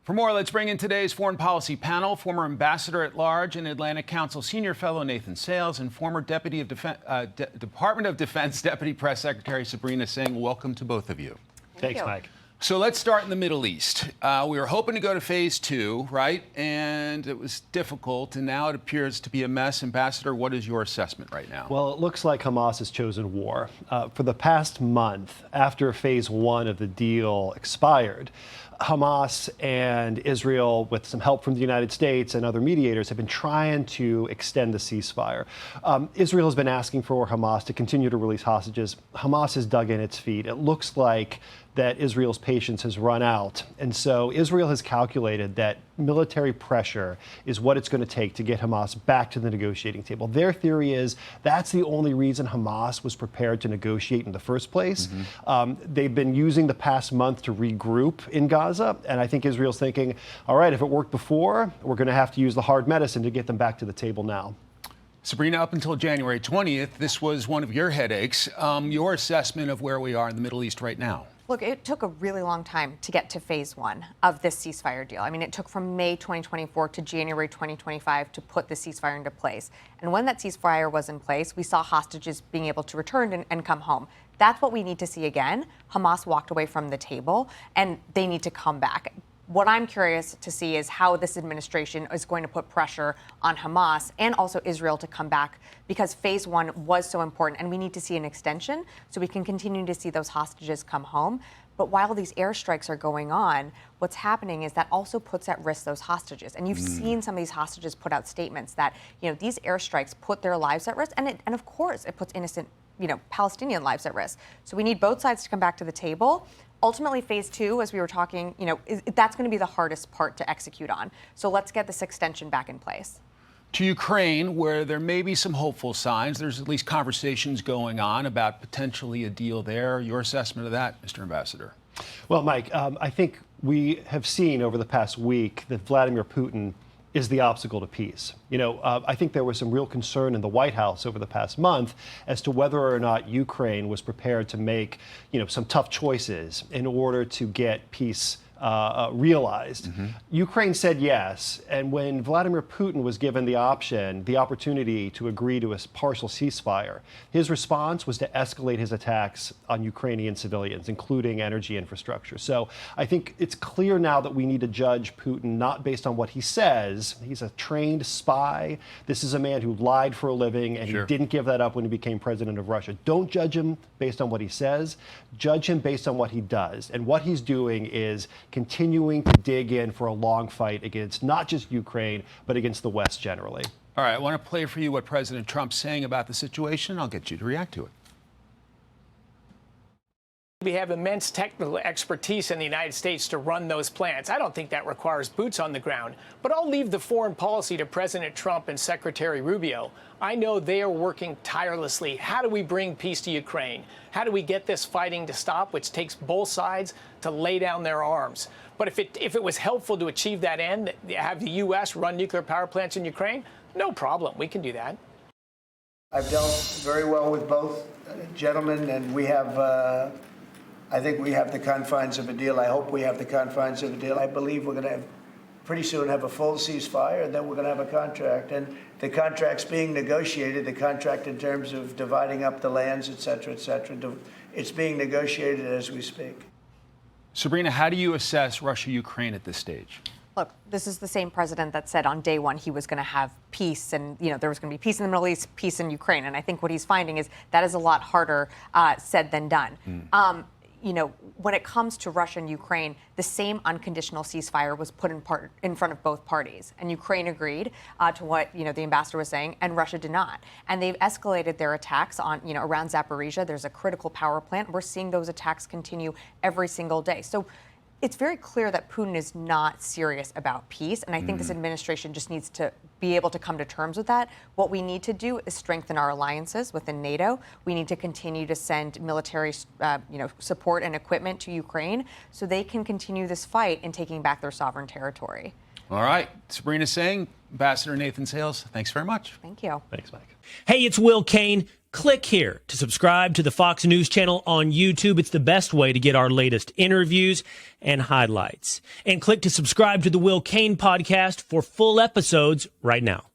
For more, let's bring in today's foreign policy panel, former ambassador at large and Atlantic Council senior fellow Nathan Sales and former Department of Defense Deputy Press Secretary Sabrina Singh. Welcome to both of you. Thanks, Mike. So let's start in the Middle East. We were hoping to go to phase 2, right? And it was difficult, and now it appears to be a mess. Ambassador, what is your assessment right now? Well, it looks like Hamas has chosen war. For the past month, after phase 1 of the deal expired, Hamas and Israel, with some help from the United States and other mediators, have been trying to extend the ceasefire. Israel has been asking for Hamas to continue to release hostages. Hamas has dug in its feet. It looks like that Israel's patience has run out. And so Israel has calculated that military pressure is what it's going to take to get Hamas back to the negotiating table. Their theory is that's the only reason Hamas was prepared to negotiate in the first place. They've been using the past month to regroup in Gaza. And I think Israel's thinking, all right, if it worked before, we're going to have to use the hard medicine to get them back to the table now. Sabrina, up until January 20th, this was one of your headaches. Your assessment of where we are in the Middle East right now? Look, it took a really long time to get to phase 1 of this ceasefire deal. I mean, it took from May 2024 to January 2025 to put the ceasefire into place. And when that ceasefire was in place, we saw hostages being able to return and come home. That's what we need to see again. Hamas walked away from the table, and they need to come back. What I'm curious to see is how this administration is going to put pressure on Hamas and also Israel to come back, because phase 1 was so important, and we need to see an extension so we can continue to see those hostages come home. But while these airstrikes are going on, what's happening is that also puts at risk those hostages. And you've seen some of these hostages put out statements that, these airstrikes put their lives at risk, and of course it puts innocent, Palestinian lives at risk. So we need both sides to come back to the table. Ultimately, phase 2, as we were talking, that's going to be the hardest part to execute on. So let's get this extension back in place. To Ukraine, where there may be some hopeful signs, there's at least conversations going on about potentially a deal there. Your assessment of that, Mr. Ambassador? Well, Mike, I think we have seen over the past week that Vladimir Putin is the obstacle to peace. I think there was some real concern in the White House over the past month as to whether or not Ukraine was prepared to make, some tough choices in order to get peace realized. Ukraine said yes, and when Vladimir Putin was given the opportunity to agree to a partial ceasefire, his response was to escalate his attacks on Ukrainian civilians, including energy infrastructure. So I think it's clear now that we need to judge Putin not based on what he says. He's a trained spy. This is a man who lied for a living, and he didn't give that up when he became president of Russia. Don't judge him based on what he says. Judge him based on what he does. And what he's doing is continuing to dig in for a long fight against not just Ukraine, but against the West generally. All right, I want to play for you what President Trump's saying about the situation. I'll get you to react to it. We have immense technical expertise in the United States to run those plants. I don't think that requires boots on the ground. But I'll leave the foreign policy to President Trump and Secretary Rubio. I know they are working tirelessly. How do we bring peace to Ukraine? How do we get this fighting to stop, which takes both sides to lay down their arms? But if it was helpful to achieve that end, have the U.S. run nuclear power plants in Ukraine, no problem. We can do that. I've dealt very well with both gentlemen, and we have I think we have the confines of a deal. I hope we have the confines of a deal. I believe we're going to pretty soon have a full ceasefire, and then we're going to have a contract. And the contract's being negotiated, the contract in terms of dividing up the lands, et cetera, et cetera. It's being negotiated as we speak. Sabrina, how do you assess Russia-Ukraine at this stage? Look, this is the same president that said on day one he was going to have peace, and there was going to be peace in the Middle East, peace in Ukraine. And I think what he's finding is that is a lot harder said than done. When it comes to Russia and Ukraine, the same unconditional ceasefire was put in front of both parties. And Ukraine agreed to what, the ambassador was saying, and Russia did not. And they've escalated their attacks on, around Zaporizhia. There's a critical power plant. We're seeing those attacks continue every single day. So it's very clear that Putin is not serious about peace, and I think this administration just needs to be able to come to terms with that. What we need to do is strengthen our alliances within NATO. We need to continue to send military, support and equipment to Ukraine so they can continue this fight in taking back their sovereign territory. All right, Sabrina Singh, Ambassador Nathan Sales, thanks very much. Thank you. Thanks, Mike. Hey, it's Will Kane. Click here to subscribe to the Fox News channel on YouTube. It's the best way to get our latest interviews and highlights. And click to subscribe to the Will Cain podcast for full episodes right now.